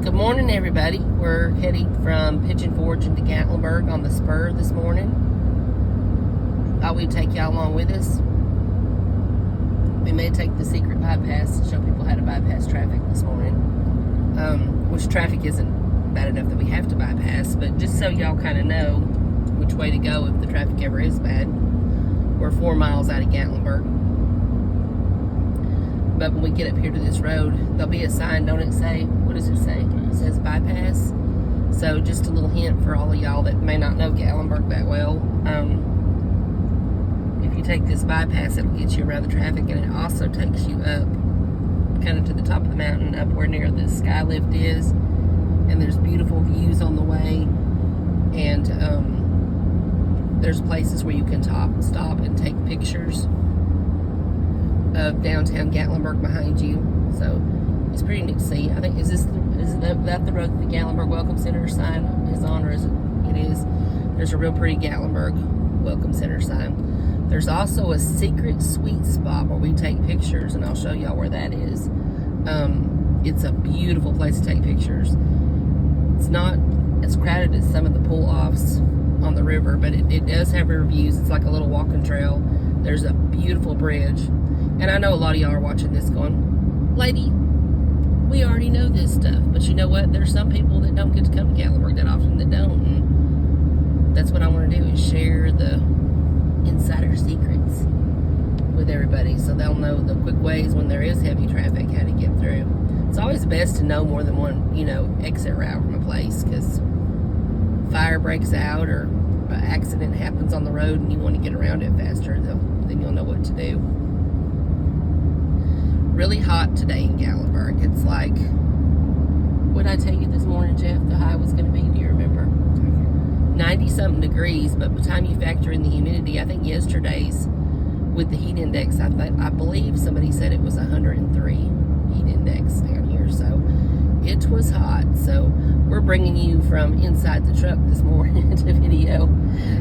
Good morning, everybody. We're heading from PigeonForge into Gatlinburg on the spur this morning. Thought we'd take y'all along with us. We may take the secret bypass to show people how to bypass traffic this morning. Which traffic isn't bad enough that we have to bypass, but just so y'all kind of know which way to go if the traffic ever is bad. We're 4 miles out of Gatlinburg. But when we get up here to this road, there'll be a sign, don't it say? What does it say? It says bypass. So just a little hint for all of y'all that may not know Gatlinburg that well. If you take this bypass, it'll get you around the traffic, and it also takes you up kind of to the top of the mountain, up where near the sky lift is. And there's beautiful views on the way. And there's places where you can stop and take pictures of downtown Gatlinburg behind you, so it's pretty neat to see. I think is that the road that the Gatlinburg Welcome Center sign is on, or is it? It is. There's a real pretty Gatlinburg Welcome Center sign. There's also a secret sweet spot where we take pictures, and I'll show y'all where that is. It's a beautiful place to take pictures. It's not as crowded as some of the pull-offs on the river, but it does have river views. It's like a little walking trail. There's a beautiful bridge. And I know a lot of y'all are watching this going, lady, we already know this stuff. But you know what? There's some people that don't get to come to Gatlinburg that often that don't. And that's what I want to do, is share the insider secrets with everybody so they'll know the quick ways when there is heavy traffic, how to get through. It's always best to know more than one, exit route from a place, because fire breaks out or an accident happens on the road and you want to get around it faster, then you'll know what to do. Really hot today in Gatlinburg. It's like, what did I tell you this morning, Jeff, the high was going to be? Do you remember? 90-something degrees, but by the time you factor in the humidity, I think yesterday's, with the heat index, I believe somebody said it was 103 heat index down here, so it was hot. So we're bringing you from inside the truck this morning to video,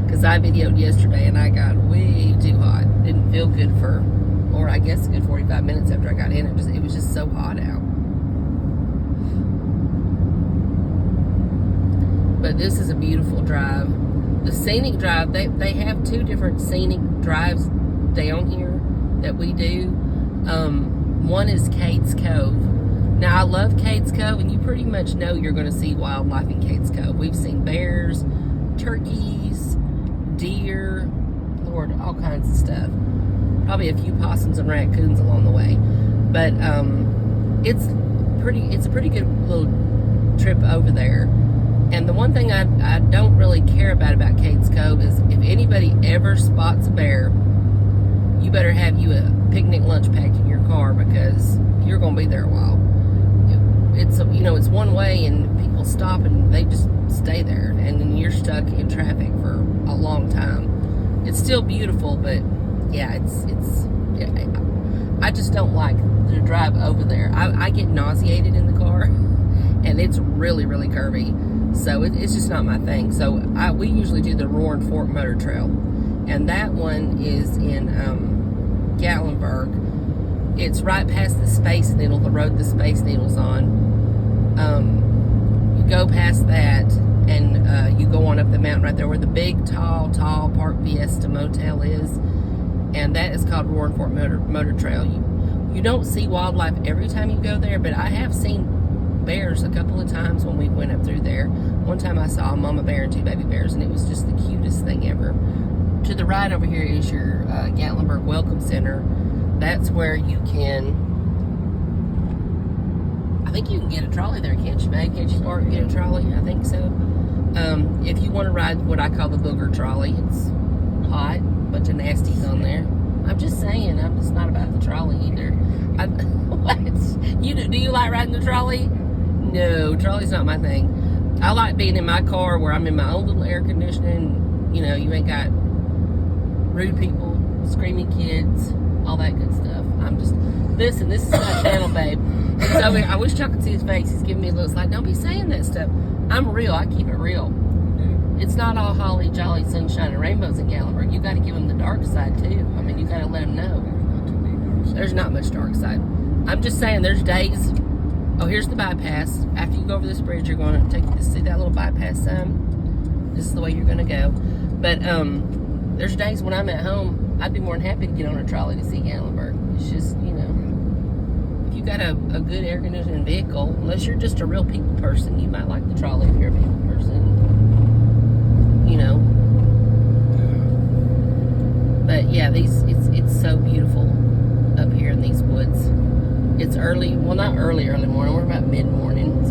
because I videoed yesterday and I got way too hot. Didn't feel good for, or I guess a good 45 minutes after I got in. It was just so hot out. But this is a beautiful drive. The scenic drive, they have 2 different scenic drives down here that we do. One is Cade's Cove. Now, I love Cade's Cove, and you pretty much know you're going to see wildlife in Cade's Cove. We've seen bears, turkeys, deer, Lord, all kinds of stuff. Probably a few possums and raccoons along the way. But it's a pretty good little trip over there. And the one thing I don't really care about Cade's Cove is if anybody ever spots a bear, you better have you a picnic lunch packed in your car, because you're going to be there a while. It's one way, and people stop and they just stay there, and then you're stuck in traffic for a long time. It's still beautiful, but yeah, I just don't like to drive over there. I get nauseated in the car, and it's really, really curvy. So it's just not my thing. So we usually do the Roaring Fork Motor Trail, and that one is in Gatlinburg. It's right past the Space Needle, the road the Space Needle's on. You go past that, and you go on up the mountain right there where the big, tall Park Fiesta Motel is. And that is called Roaring Fork Motor Trail. You don't see wildlife every time you go there, but I have seen bears a couple of times when we went up through there. One time I saw a mama bear and 2 baby bears, and it was just the cutest thing ever. To the right over here is your Gatlinburg Welcome Center. That's where you can, I think you can get a trolley there, can't you, babe? Can't you get a trolley? I think so. If you want to ride what I call the booger trolley, it's hot. Bunch of nasties on there. I'm just saying, I'm just not about the trolley either. What? Do you like riding the trolley? No, trolley's not my thing. I like being in my car where I'm in my own little air conditioning. You ain't got rude people, screaming kids, all that good stuff. This is my channel, babe. So I wish y'all could see his face. He's giving me a look like, don't be saying that stuff. I'm real. I keep it real. It's not all holly, jolly, sunshine, and rainbows in Gatlinburg. You got to give them the dark side, too. I mean, you got to let them know. There's not much dark side. I'm just saying, there's days Oh, here's the bypass. After you go over this bridge, you're going to see that little bypass sign. This is the way you're going to go. But there's days when I'm at home, I'd be more than happy to get on a trolley to see Gatlinburg. It's just, you know, if you got a good air conditioning vehicle, unless you're just a real people person, you might like the trolley if you're a people person, you know. But yeah, it's so beautiful up here in these woods. It's early, well, not early morning. We're about mid-morning.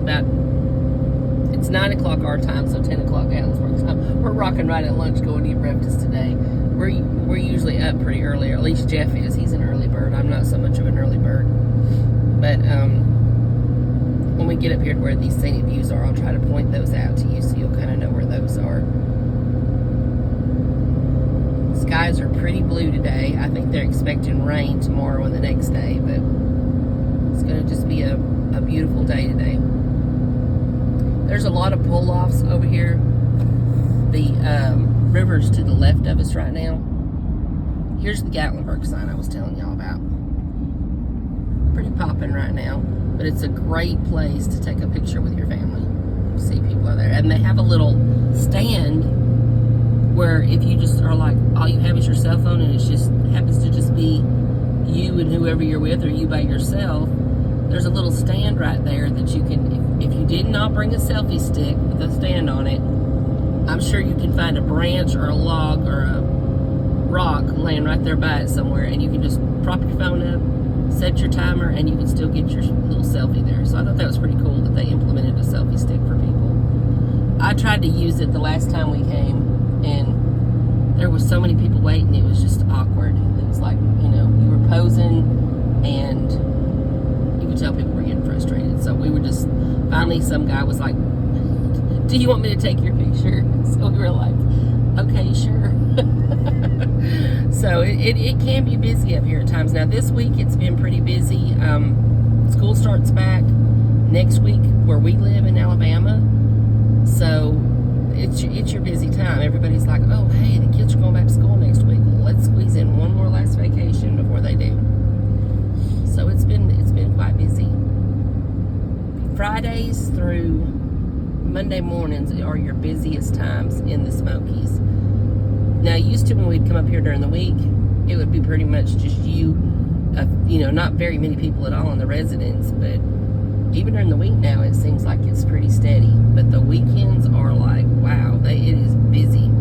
It's 9 o'clock our time, so 10 o'clock Gatlinburg time. We're rocking right at lunch going to eat breakfast today. We're usually up pretty early, or at least Jeff is. He's an early bird. I'm not so much of an early bird. But when we get up here to where these scenic views are, I'll try to point those out to you so you'll kind of know where those are. Skies are pretty blue today. I think they're expecting rain tomorrow and the next day, but it's going to just be a beautiful day today. There's a lot of pull-offs over here. The river's to the left of us right now. Here's the Gatlinburg sign I was telling y'all about. Pretty popping right now, but it's a great place to take a picture with your family. See people are there. And they have a little stand where if you just are like, all you have is your cell phone and it just happens to just be you and whoever you're with, or you by yourself, there's a little stand right there that you can, if you did not bring a selfie stick with a stand on it, I'm sure you can find a branch or a log or a rock laying right there by it somewhere, and you can just prop your phone up, set your timer, and you can still get your little selfie there. So I thought that was pretty cool that they implemented a selfie stick for people. I tried to use it the last time we came, and there was so many people waiting, it was just awkward. It was like, you know, you were posing and you could tell people were getting frustrated. So we were just, finally some guy was like, do you want me to take your picture? So we were like, okay, sure. So it can be busy up here at times. Now this week it's been pretty busy. School starts back next week where we live in Alabama. So it's your busy time. Everybody's like, oh, hey, the kids are going back to school next week. Let's squeeze in one more last vacation before they do. So it's been quite busy. Fridays through Monday mornings are your busiest times in the Smokies. Now, used to when we'd come up here during the week, it would be pretty much just you know, not very many people at all in the residence, but even during the week now, it seems like it's pretty steady. But the weekends are like, wow, it is busy.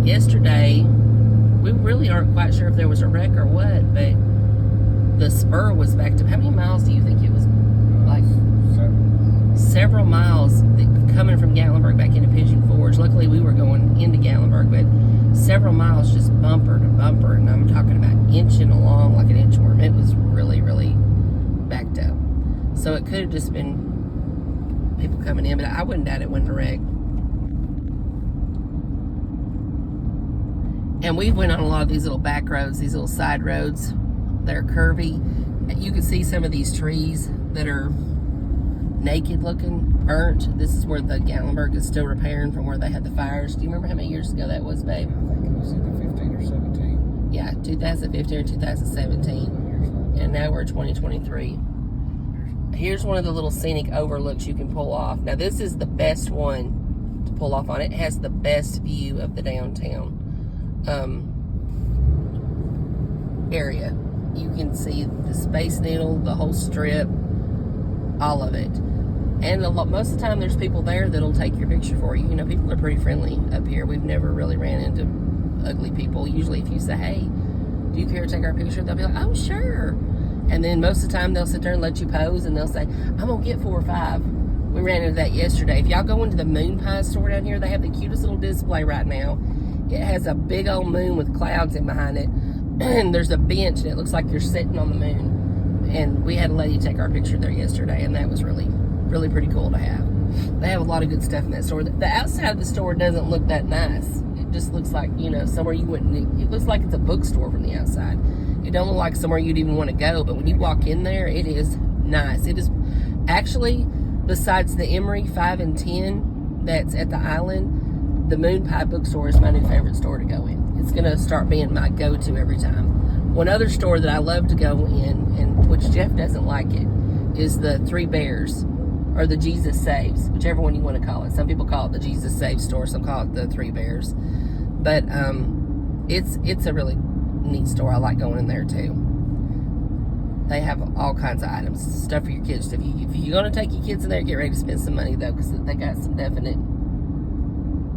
Yesterday, we really aren't quite sure if there was a wreck or what, but the spur was backed up. How many miles do you think it was? Like several miles coming from Gatlinburg back into PigeonForge. Luckily, we were going into Gatlinburg, but several miles just bumper to bumper, and I'm talking about inching along like an inchworm. It was really, really backed up. So it could have just been people coming in, but I wouldn't doubt it wasn't a wreck. And we went on a lot of these little back roads, these little side roads. They're curvy. You can see some of these trees that are naked looking, burnt. This is where the Gatlinburg is still repairing from where they had the fires. Do you remember how many years ago that was, babe? I think it was either 15 or 17. Yeah, 2015 or 2017. And now we're 2023. Here's one of the little scenic overlooks you can pull off. Now this is the best one to pull off on. It has the best view of the downtown area. You can see the Space Needle, the whole strip, all of it. And most of the time there's people there that'll take your picture for you. You know, people are pretty friendly up here. We've never really ran into ugly people. Usually if you say, hey, do you care to take our picture? They'll be like, oh, sure. And then most of the time they'll sit there and let you pose, and they'll say, I'm going to get 4 or 5. We ran into that yesterday. If y'all go into the moon pie store down here, they have the cutest little display right now. It has a big old moon with clouds in behind it. And there's a bench, and it looks like you're sitting on the moon. And we had a lady take our picture there yesterday, and that was really, really pretty cool to have. They have a lot of good stuff in that store. The outside of the store doesn't look that nice. It just looks like, you know, somewhere you wouldn't, it looks like it's a bookstore from the outside. It don't look like somewhere you'd even want to go, but when you walk in there, it is nice. It is actually, besides the Emery 5 and 10 that's at the island, the Moon Pie bookstore is my new favorite store to go in. It's going to start being my go-to every time. One other store that I love to go in, and which Jeff doesn't like it, is the Three Bears, or the Jesus Saves, whichever one you want to call it. Some people call it the Jesus Saves store, some call it the Three Bears. But it's a really neat store. I like going in there too. They have all kinds of items, stuff for your kids. If you're going to take your kids in there, get ready to spend some money though, because they got some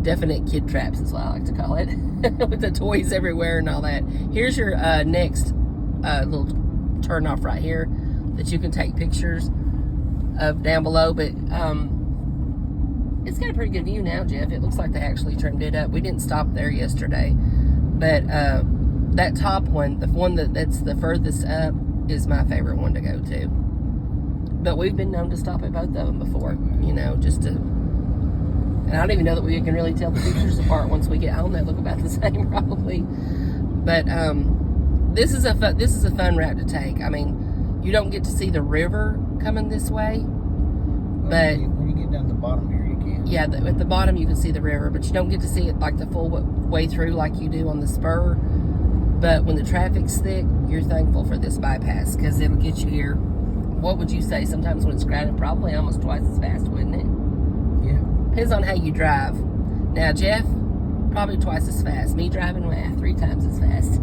definite kid traps, is what I like to call it, with the toys everywhere and all that. Here's your next little turn off right here that you can take pictures of down below. But it's got a pretty good view now, Jeff. It looks like they actually trimmed it up. We didn't stop there yesterday, but that top one, the one that's the furthest up, is my favorite one to go to. But we've been known to stop at both of them before, you know, just to. And I don't even know that we can really tell the pictures apart once we get home. They look about the same probably. But this is a fun route to take. I mean, you don't get to see the river coming this way, but when you get down to the bottom here, you can. Yeah, at the bottom you can see the river, but you don't get to see it like the full way through like you do on the spur. But when the traffic's thick, you're thankful for this bypass, because it'll get you here. What would you say? Sometimes when it's crowded, probably almost twice as fast, wouldn't it? Yeah. Depends on how you drive. Now, Jeff, probably twice as fast. Me driving, 3 times as fast.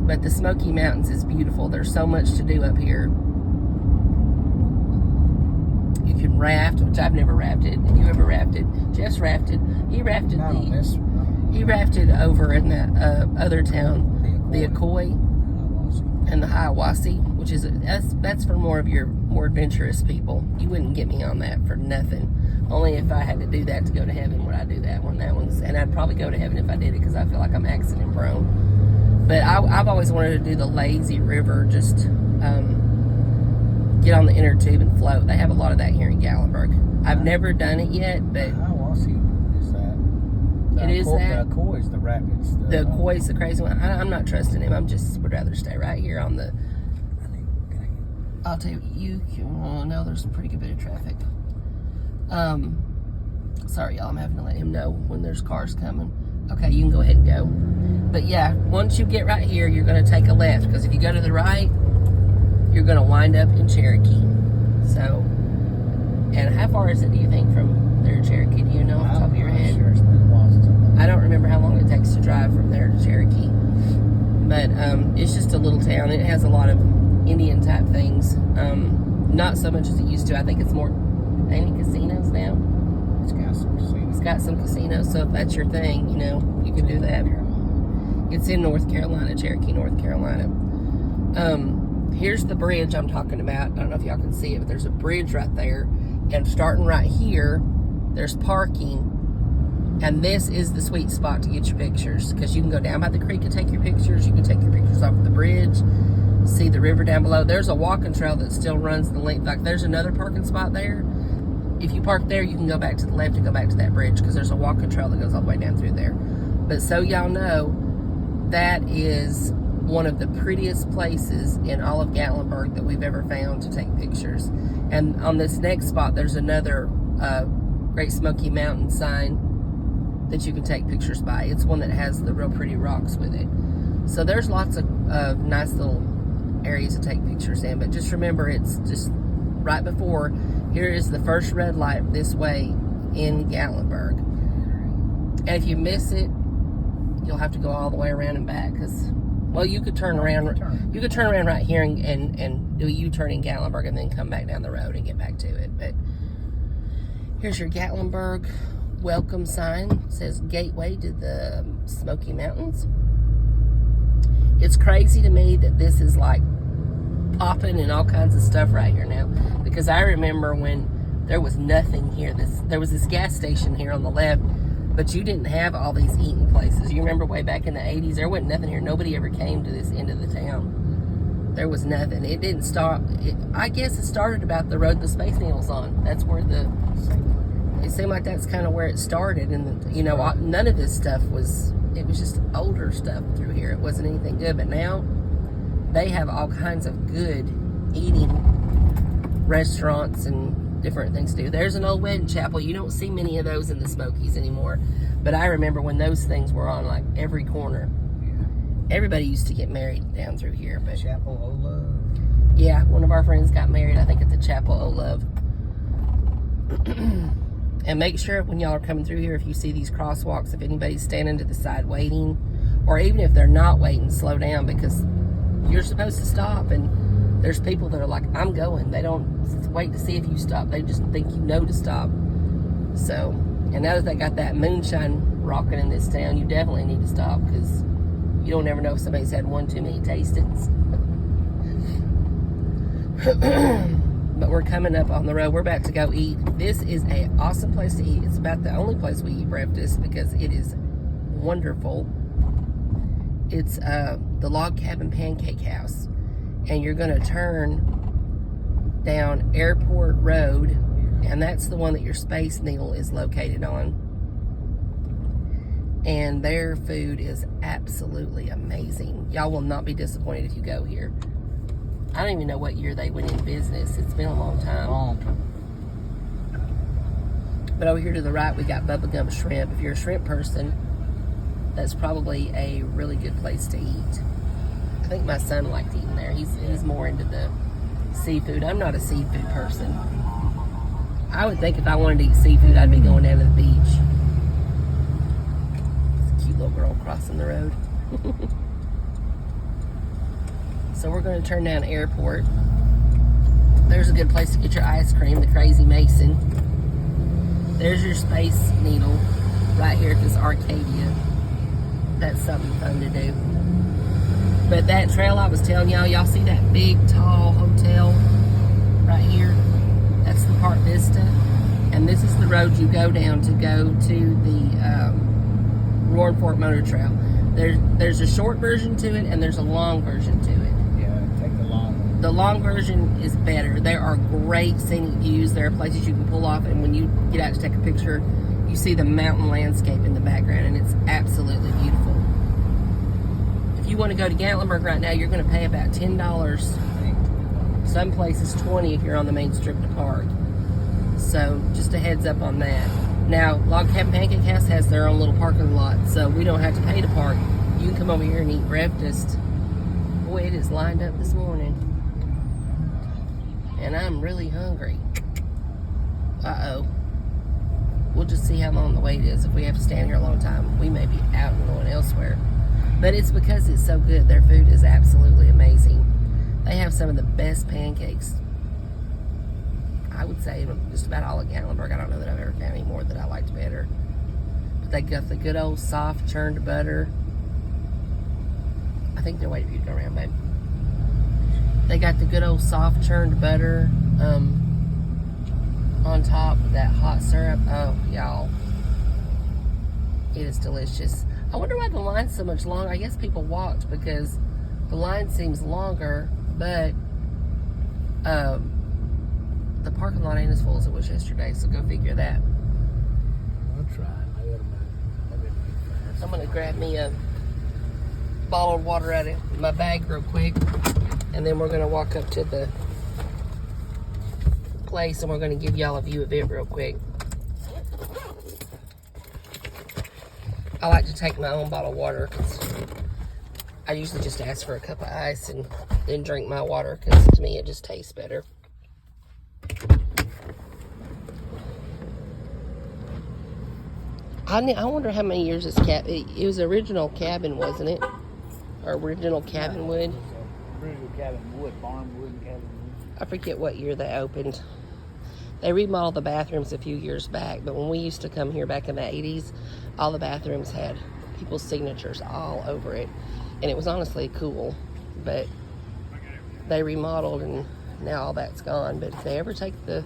But the Smoky Mountains is beautiful. There's so much to do up here. You can raft, which I've never rafted. Have you ever rafted? Jeff's rafted. He rafted He rafted over in that other town, the Akoi and the Hiawassee, which is that's for more adventurous people. You wouldn't get me on that for nothing. Only if I had to do that to go to heaven would I do that one. And I'd probably go to heaven if I did it, because I feel like I'm accident prone. But I've always wanted to do the lazy river, just get on the inner tube and float. They have a lot of that here in Gatlinburg. I've never done it yet, but it is that. The Akoi is the rapids. The Akoi is the crazy one. I'm not trusting him. would rather stay right here on the. I'll tell you, no, there's a pretty good bit of traffic. Sorry, y'all. I'm having to let him know when there's cars coming. Okay, you can go ahead and go. But yeah, once you get right here, you're going to take a left, because if you go to the right, you're going to wind up in Cherokee. So, and how far is it, do you think, from there to Cherokee? Do you know off the top of your head? Sure, it's been a while since I don't remember how long it takes to drive from there to Cherokee. But it's just a little town. It has a lot of Indian type things. Not so much as it used to. I think it's more, any casinos now? It's got some casinos. It's got some casinos, so if that's your thing, you know, you can do that. It's in North Carolina, Cherokee, North Carolina. Here's the bridge I'm talking about. I don't know if y'all can see it, but there's a bridge right there. And starting right here, there's parking. And this is the sweet spot to get your pictures, because you can go down by the creek and take your pictures. You can take your pictures off the bridge, see the river down below. There's a walking trail that still runs the length. Like, there's another parking spot there. If you park there, you can go back to the left and go back to that bridge, because there's a walking trail that goes all the way down through there. But so y'all know, that is one of the prettiest places in all of Gatlinburg that we've ever found to take pictures. And on this next spot, there's another Great Smoky Mountain sign that you can take pictures by. It's one that has the real pretty rocks with it. So there's lots of nice little areas to take pictures in. But just remember, it's just right before. Here is the first red light this way in Gatlinburg. And if you miss it, you'll have to go all the way around and back, because, well, you could turn around. You could turn around right here and do a U-turn in Gatlinburg and then come back down the road and get back to it. But here's your Gatlinburg welcome sign. It says Gateway to the Smoky Mountains. It's crazy to me that this is like popping and all kinds of stuff right here now, because I remember when there was nothing here. There was this gas station here on the left, but you didn't have all these eating places. You remember way back in the 80s, there wasn't nothing here. Nobody ever came to this end of the town. There was nothing. It didn't stop. I guess it started about the road the Space Needle's on. That's where it seemed like that's kind of where it started. And, you know, none of this stuff it was just older stuff through here. It wasn't anything good. But now they have all kinds of good eating restaurants and different things to do. There's an old wedding chapel. You don't see many of those in the Smokies anymore. But I remember when those things were on like every corner. Everybody used to get married down through here. But Chapel of Love. Yeah, one of our friends got married, I think, at the Chapel O' Love. And make sure when y'all are coming through here, if you see these crosswalks, if anybody's standing to the side waiting, or even if they're not waiting, slow down, because you're supposed to stop. And there's people that are like, I'm going. They don't wait to see if you stop. They just think you know to stop. So, and now that they got that moonshine rocking in this town, you definitely need to stop, because you don't ever know if somebody's had one too many tastings. But we're coming up on the road. We're about to go eat. This is an awesome place to eat. It's about the only place we eat breakfast because it is wonderful. It's the Log Cabin Pancake House. And you're going to turn down Airport Road, and that's the one that your Space Needle is located on. And their food is absolutely amazing. Y'all will not be disappointed if you go here. I don't even know what year they went in business. It's been a long time. But over here to the right, we got Bubblegum Shrimp. If you're a shrimp person, that's probably a really good place to eat. I think my son liked eating there. He's more into the seafood. I'm not a seafood person. I would think if I wanted to eat seafood, I'd be going down to the beach. It's a cute little girl crossing the road. So we're going to turn down Airport. There's a good place to get your ice cream, the Crazy Mason. There's your Space Needle right here at this Arcadia. That's something fun to do. But that trail I was telling y'all see that big, tall hotel right here? That's the Park Vista. And this is the road you go down to go to the Roaring Fork Motor Trail. There's a short version to it, and there's a long version to it. Take the long one. The long version is better. There are great scenic views. There are places you can pull off, and when you get out to take a picture, you see the mountain landscape in the background, and it's absolutely beautiful. If you want to go to Gatlinburg right now, you're going to pay about $10. Some places $20 if you're on the main strip to park. So just a heads up on that. Now, Log Cabin Pancake House has their own little parking lot, so we don't have to pay to park. You can come over here and eat breakfast. Boy, it is lined up this morning. And I'm really hungry. Uh-oh. We'll just see how long the wait is. If we have to stand here a long time, we may be out and going elsewhere. But it's because it's so good. Their food is absolutely amazing. They have some of the best pancakes, I would say, just about all of Gatlinburg. I don't know that I've ever found any more that I liked better. But they got the good old soft churned butter. I think they're waiting for you to go around, babe. They got the good old soft churned butter on top with that hot syrup. Oh, y'all. It is delicious. I wonder why the line's so much longer. I guess people walked because the line seems longer, but the parking lot ain't as full as it was yesterday, so go figure that. I'll try. I'm going to grab me a bottle of water out of my bag real quick, and then we're going to walk up to the place, and we're going to give y'all a view of it real quick. I like to take my own bottled water because I usually just ask for a cup of ice and then drink my water because to me it just tastes better. I wonder how many years this it was original cabin, wasn't it? Or original cabin wood? Original cabin wood, barn wood and cabin wood. I forget what year they opened. They remodeled the bathrooms a few years back, but when we used to come here back in the 80s, all the bathrooms had people's signatures all over it. And it was honestly cool, but they remodeled and now all that's gone. But if they ever take the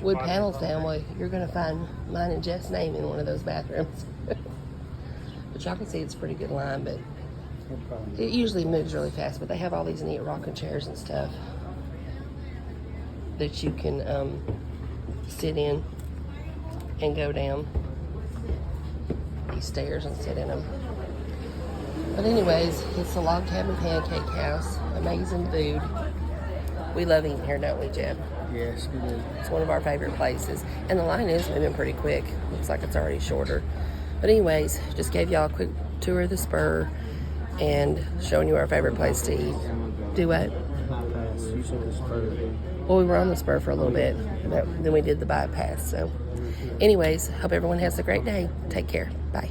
wood panels down, well, you're going to find mine and Jeff's name in one of those bathrooms. But y'all can see it's a pretty good line, but it usually moves really fast. But they have all these neat rocking chairs and stuff that you can sit in and go down these stairs and sit in them. But anyways, it's the Log Cabin Pancake House. Amazing food. We love eating here, don't we, Jeff? Yes, we do. It's one of our favorite places. And the line is moving pretty quick. Looks like it's already shorter. But anyways, just gave y'all a quick tour of the spur and showing you our favorite place to eat. Do what? Bypass. said the spur. Well, we were on the spur for a little bit, but then we did the bypass. So, anyways, hope everyone has a great day. Take care. Bye.